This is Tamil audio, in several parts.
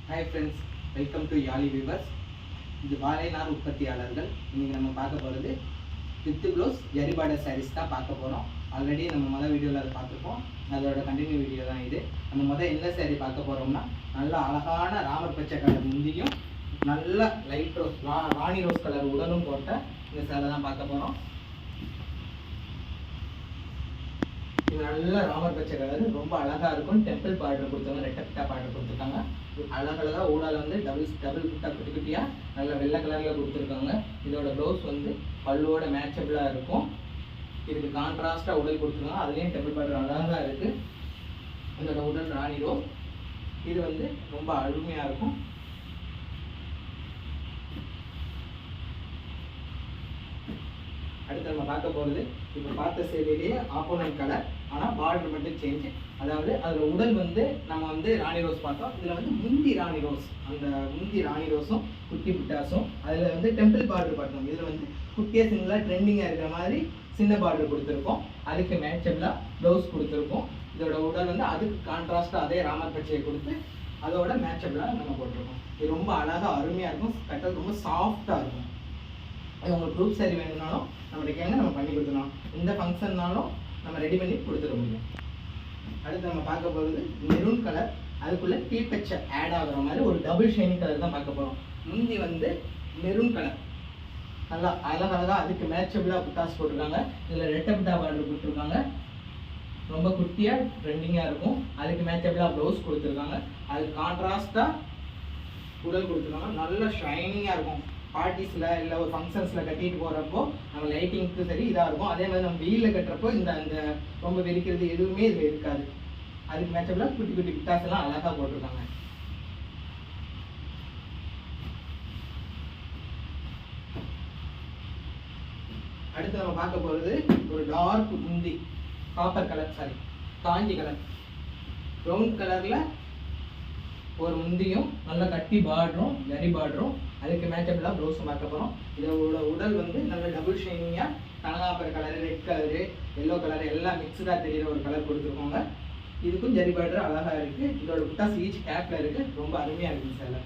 Hi friends, welcome to Yali weavers. இது வாழைநார் உற்பத்தியாளர்கள். இன்றைக்கி நம்ம பார்க்க போகிறது with blouse zari border sarees தான் பார்க்க போகிறோம். ஆல்ரெடி நம்ம மொதல் வீடியோவில் அதை பார்த்துருப்போம். அதோட கண்டினியூ வீடியோ தான் இது. நம்ம எந்த சாரீ பார்க்க போகிறோம்னா, நல்ல அழகான ராமர் பச்சை கலர் முந்தியும் நல்ல லைட் ரோஸ் ராணி ரோஸ் கலர் உடலும் போட்ட இந்த சேலை தான் பார்க்க போகிறோம். இது நல்ல ராமர் பச்சை கலர், ரொம்ப அழகாக இருக்கும். டெம்பிள் பார்டர் கொடுத்தாங்க, ரெட்டை பிட்டா பார்டர் கொடுத்துருக்காங்க. அழகழகாக ஊடால வந்து டபுள் பிட்டா குட்டி குட்டியாக நல்ல வெள்ளை கலரில் கொடுத்துருக்காங்க. இதோட ப்ளவுஸ் வந்து பல்லுவோட மேட்சபிளாக இருக்கும். இதுக்கு கான்ட்ராஸ்டாக உடல் கொடுத்துருக்காங்க. அதுலேயும் டெம்பிள் பார்டர் அழகாக இருக்குது. இதோட உடல் ராணி ரோஸ். இது வந்து ரொம்ப அருமையாக இருக்கும். அடுத்து நம்ம பார்க்க போகிறது, இப்போ பார்த்த சேலையிலேயே ஆப்போனன்ட் கலர், ஆனால் பார்டர் மட்டும் சேஞ்ச். அதாவது அதில் உடல் வந்து நம்ம வந்து ராணி ரோஸ் பார்த்தோம். இதில் வந்து முந்தி ராணி ரோஸ், அந்த முந்தி ராணி ரோஸும் குட்டி புட்டாஸும் அதில் வந்து டெம்பிள் பார்டர் பார்த்தோம். இதில் வந்து குட்டியாக சிங்கிளாக ட்ரெண்டிங்காக இருக்கிற மாதிரி சின்ன பார்டர் கொடுத்துருக்கோம். அதுக்கு மேட்சபிளாக ப்ளவுஸ் கொடுத்துருக்கோம். இதோட உடல் வந்து அதுக்கு கான்ட்ராஸ்டாக அதே ராமர் பச்சையை கொடுத்து அதோட மேட்சபிளாக நம்ம போட்டிருக்கோம். இது ரொம்ப அழகாக அருமையாக இருக்கும். கட்டல் ரொம்ப சாஃப்டாக இருக்கும். அது உங்களுக்கு ப்ரூஃப் சாரி வேணும்னாலும் நம்மகிட்ட கேங்க, நம்ம பண்ணி கொடுத்துடலாம். இந்த ஃபங்க்ஷன்னாலும் நம்ம ரெடி பண்ணி கொடுத்துட முடியும். அடுத்து நம்ம பார்க்க போகிறது மெரூன் கலர், அதுக்குள்ளே பீப்பச்சை ஆட் ஆகுற மாதிரி ஒரு டபுள் ஷைனிங் கலர் தான் பார்க்க போகிறோம். முந்தி வந்து மெரூன் கலர் நல்லா அழகழகாக அதுக்கு மேட்சபிளாக புட்டாஸ் போட்டிருக்காங்க. இதில் ரெட்டை புட்டா பார்டர் கொடுத்துருக்காங்க. ரொம்ப குட்டியாக ட்ரெண்டிங்காக இருக்கும். அதுக்கு மேட்சபிளாக ப்ளவுஸ் கொடுத்துருக்காங்க. அதுக்கு கான்ட்ராஸ்டாக உடல் கொடுத்துருக்காங்க. நல்ல ஷைனிங்காக இருக்கும். பார்ட்டிஸில் இல்லை ஒரு ஃபங்க்ஷன்ஸில் கட்டிட்டு போகிறப்போ நம்ம லைட்டிங்க்கு சரி இதாக இருக்கும். அதே மாதிரி நம்ம வெயிலில் கட்டுறப்போ இந்த ரொம்ப வெடிக்கிறது எதுவுமே இதில் இருக்காது. அதுக்கு மேட்சபிளாக குட்டி குட்டி பிட்டாஸ் எல்லாம் அழகாக போட்டிருக்காங்க. அடுத்து நம்ம பார்க்க போகிறது ஒரு டார்க் முந்தி காப்பர் கலர், சாரி காஞ்சி கலர், ப்ரௌன் கலரில் ஒரு முந்தியும் நல்ல கட்டி பார்டரும் ஜரி பார்டரும் அதுக்கு மேட்சபிளாக ப்ளவுஸும் பார்க்க போகிறோம். இதோட உடல் வந்து நல்ல டபுள் ஷைனிங்காக கனகாப்பர் colour, red colour, yellow colour எல்லாம் மிக்ஸ்டாக தெரிகிற ஒரு கலர் கொடுத்துருக்கோங்க. இதுக்கும் ஜரி பார்டர் அழகாக இருக்குது. இதோட புட்டாஸ் ஈச் கேப்பில் இருக்குது. ரொம்ப அருமையாக இருக்குது சேலை.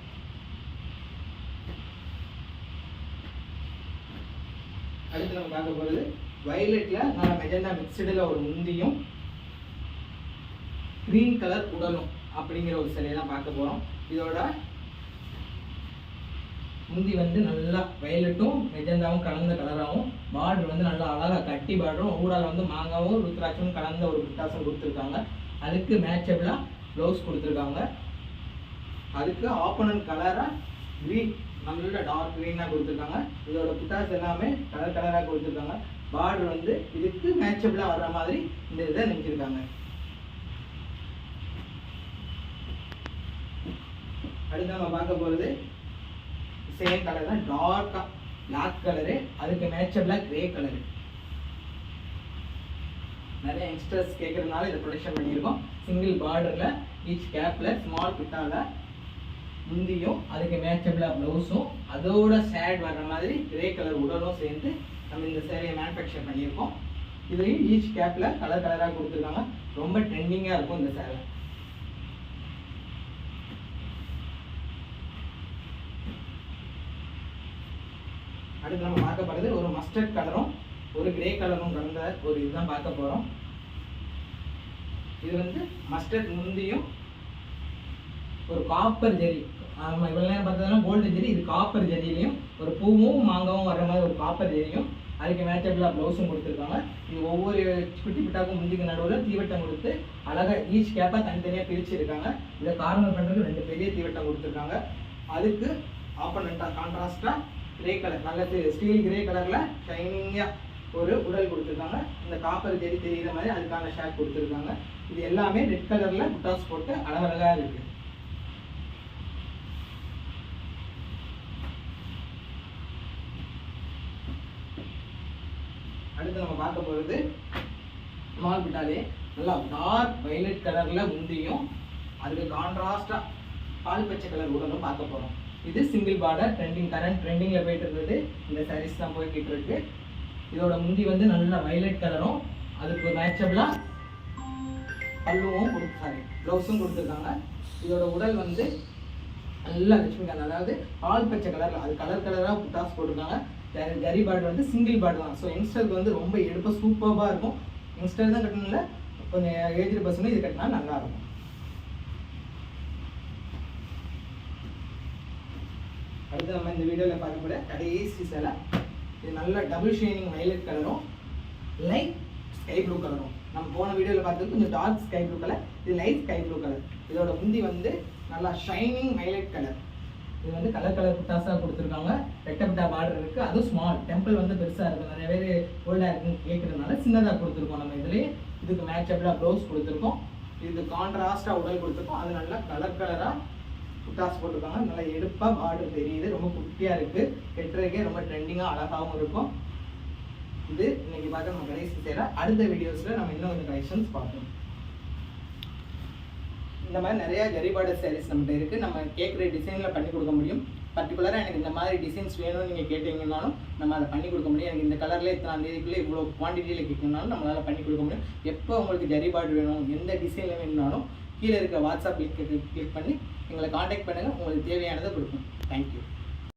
அடுத்து நம்ம பார்க்க போகிறது வயலட்டில் நல்ல மெஜெண்டா மிக்சடில் ஒரு முந்தியும் க்ரீன் கலர் உடலும் அப்படிங்கிற ஒரு சிலையை தான் பார்க்க போகிறோம். இதோட முந்தி வந்து நல்லா வயலட்டும் மெஜந்தாவும் கலந்த கலராகவும், பார்டர் வந்து நல்லா அழகாக கட்டி பார்டரும், ஊடால வந்து மாங்காவும் ருத்ராட்சமும் கலந்த ஒரு புட்டாசம் கொடுத்துருக்காங்க. அதுக்கு மேட்சபிளாக ப்ளவுஸ் கொடுத்துருக்காங்க. அதுக்கு ஆப்போனன்ட் கலராக க்ரீன், நல்ல டார்க் க்ரீனாக கொடுத்துருக்காங்க. இதோட புட்டாஸ் எல்லாமே கலர் கலராக கொடுத்துருக்காங்க. பார்டர் வந்து இதுக்கு மேட்சபிளாக வர்ற மாதிரி இந்த இதை நெஞ்சிருக்காங்க. அடுத்து நம்ம பார்க்க போகிறது சேம் கலர் தான், டார்க்காக பிளாக் கலரு, அதுக்கு மேட்சபிளாக கிரே கலரு. நிறைய யங்ஸ்டர்ஸ் கேட்குறதுனால இதை ப்ரொடக்ஷன் பண்ணியிருக்கோம். சிங்கிள் பார்டரில் ஈச் கேப்பில் ஸ்மால் பிட்டாவில் முந்தியும் அதுக்கு மேட்சபிளாக ப்ளவுஸும் அதோட சேட் வர்ற மாதிரி கிரே கலர் உடலும் சேர்ந்து நம்ம இந்த சேலையை மேனுஃபேக்சர் பண்ணியிருக்கோம். இதுலேயும் ஈச் கேப்பில் கலர் கலராக கொடுத்துருக்காங்க. ரொம்ப ட்ரெண்டிங்காக இருக்கும் இந்த சேலை. அடுத்து நம்ம பார்க்க போகிறது ஒரு மஸ்டர்ட் கலரும் ஒரு கிரே கலரும் கலந்த ஒரு இதுதான் பார்க்க போகிறோம். இது வந்து மஸ்டர்ட் முந்தியும் ஒரு காப்பர் ஜெரி, நம்ம இவ்வளோ நேரம் பார்த்ததுனா கோல்டு ஜெரி, இது காப்பர் ஜெரியிலையும் ஒரு பூவும் மாங்காவும் வர்ற மாதிரி ஒரு காப்பர் ஜெரியும் அதுக்கு மேட்சபிளாக ப்ளவுஸும் கொடுத்துருக்காங்க. இது ஒவ்வொரு குட்டி பிட்டாக்கும் முந்திக்கு நடுவில் தீவட்டம் கொடுத்து அழகாக ஈச் கேப்பாக தனித்தனியாக பிரிச்சுருக்காங்க. இதை கார்னர் பண்ணுறதுக்கு 2 பெரிய தீவட்டம் கொடுத்துருக்காங்க. அதுக்கு ஆப்போனண்ட்டாக கான்ட்ராஸ்டாக கிரே கலர், நல்ல ஸ்டீல் கிரே கலரில் ஷைனிங்காக ஒரு உடல் கொடுத்துருக்காங்க. இந்த காப்பர் ஜெரி தெரிகிற மாதிரி அதுக்கான ஷேட் கொடுத்துருக்காங்க. இது எல்லாமே ரெட் கலரில் புட்டாஸ் போட்டு அழகழகாக இருக்குது. அடுத்து நம்ம பார்க்க போகிறது ஸ்மால் பிட்டாலே நல்லா டார்க் வயலட் கலரில் முந்தியும் அதுக்கு கான்ட்ராஸ்டாக பால் பச்சை கலர் உடலும் பார்க்க போகிறோம். இது சிங்கிள் பார்டர் கரண்ட் ட்ரெண்டிங்கில் போயிட்டு இருக்குது. இந்த சாரீஸ் தான் போய்கிட்டு இருக்கு. இதோட முந்தி வந்து நல்ல வயலட் கலரும் அதுக்கு மேட்சபிளாக பல்லுவும் ப்ளவுஸும் கொடுத்துருக்காங்க. இதோட உடல் வந்து நல்லா லட்சுமிகாந்த், அதாவது பால் பச்சை கலரில், அது கலராக புட்டாஸ் போட்டிருக்காங்க. ஜரி பார்டர் வந்து சிங்கிள் பார்டர் தான். ஸோ யங்ஸ்டருக்கு வந்து ரொம்ப எடுப்பாக சூப்பராக இருக்கும். யங்ஸ்டர் தான் கட்டணும்ல, கொஞ்சம் ஏஜ்டு பர்சனும் இது கட்டினா நல்லாயிருக்கும். அடுத்து நம்ம இந்த வீடியோவில் பார்க்கக்கூடிய கடைசி சேலை, இது நல்ல டபுள் ஷைனிங் வயலட் கலரும் லைட் ஸ்கை ப்ளூ கலரும். நம்ம போன வீடியோவில் பார்த்தது கொஞ்சம் டார்க் ஸ்கை ப்ளூ கலர், இது லைட் ஸ்கை ப்ளூ கலர். இதோட முந்தி வந்து நல்லா ஷைனிங் வயலட் கலர். இது வந்து கலர் புட்டாஸாக கொடுத்துருக்காங்க. ரெட்டப்பட்டா பார்டர் இருக்குது, அதுவும் ஸ்மால். டெம்பிள் வந்து பெருசாக இருக்குது, நிறைய பேர் ஓல்டாக இருக்குன்னு கேட்குறதுனால சின்னதாக கொடுத்துருக்கோம். நம்ம இதுலேயே இதுக்கு மேட்சபிளாக ப்ளவுஸ் கொடுத்துருக்கோம். இது கான்ட்ராஸ்டாக உடல் கொடுத்துருக்கோம். அது நல்லா கலராக புட்டாஸ் போட்டிருக்காங்க. நல்லா எடுப்பாக பார்டர் தெரியுது, ரொம்ப குட்டியாக இருக்குது. கெட்டுறதுக்கே ரொம்ப ட்ரெண்டிங்காக அழகாகவும் இருக்கும். இது இன்னைக்கு பார்க்க நம்ம கடைசி சேலை. அடுத்த வீடியோஸில் நம்ம இன்னும் கொஞ்சம் கலெக்ஷன்ஸ் பார்ப்போம். இந்த மாதிரி நிறையா ஜரி பார்டர் சாரீஸ் நம்மகிட்ட இருக்குது. நம்ம கேட்குற டிசைனில் பண்ணி கொடுக்க முடியும். பர்டிகுலராக எனக்கு இந்த மாதிரி டிசைன்ஸ் வேணும்னு நீங்கள் கேட்டீங்கன்னாலும் நம்ம அதை பண்ணி கொடுக்க முடியும். எனக்கு இந்த கலரில் இத்தனை தேதிக்குள்ளே இவ்வளோ குவான்டிட்டியில் கேட்கணுன்னாலும் நம்மளால் பண்ணி கொடுக்க முடியும். எப்போ உங்களுக்கு ஜரி பார்டர் வேணும், எந்த டிசைனில் வேணும்னாலும் கீழே இருக்க வாட்ஸ்அப் கிளிக் பண்ணி எங்களை காண்டாக்ட் பண்ணுங்கள். உங்களுக்கு தேவையானதை கொடுப்போம். தேங்க்யூ.